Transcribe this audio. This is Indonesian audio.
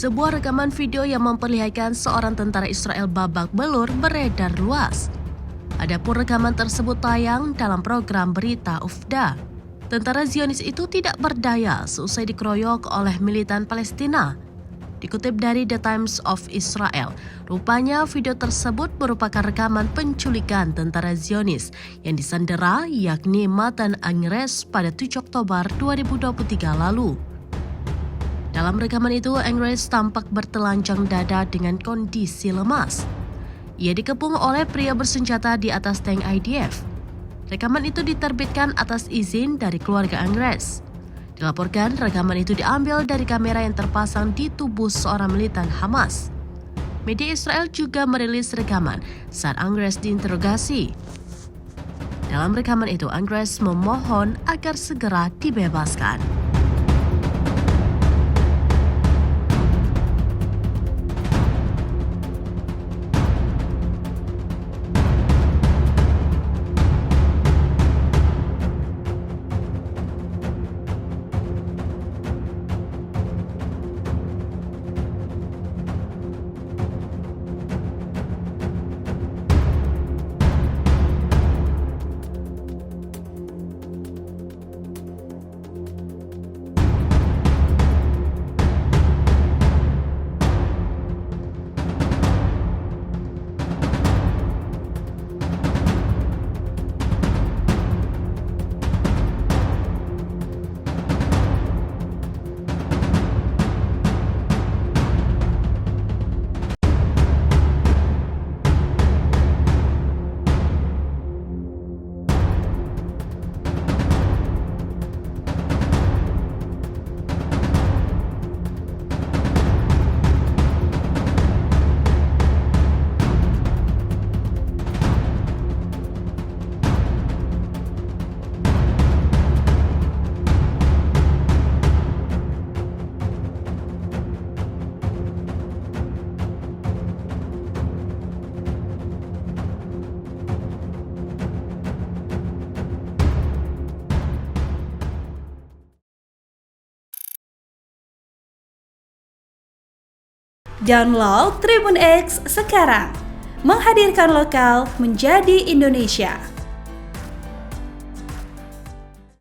Sebuah rekaman video yang memperlihatkan seorang tentara Israel babak belur beredar luas. Adapun rekaman tersebut tayang dalam program berita UFDA. Tentara Zionis itu tidak berdaya seusai dikeroyok oleh militan Palestina. Dikutip dari The Times of Israel, rupanya video tersebut merupakan rekaman penculikan tentara Zionis yang disandera yakni Matan Angres pada 7 Oktober 2023 lalu. Dalam rekaman itu, Angres tampak bertelanjang dada dengan kondisi lemas. Ia dikepung oleh pria bersenjata di atas tank IDF. Rekaman itu diterbitkan atas izin dari keluarga Angres. Dilaporkan, rekaman itu diambil dari kamera yang terpasang di tubuh seorang militan Hamas. Media Israel juga merilis rekaman saat Angres diinterogasi. Dalam rekaman itu, Angres memohon agar segera dibebaskan. Download Tribun X sekarang, menghadirkan lokal menjadi Indonesia.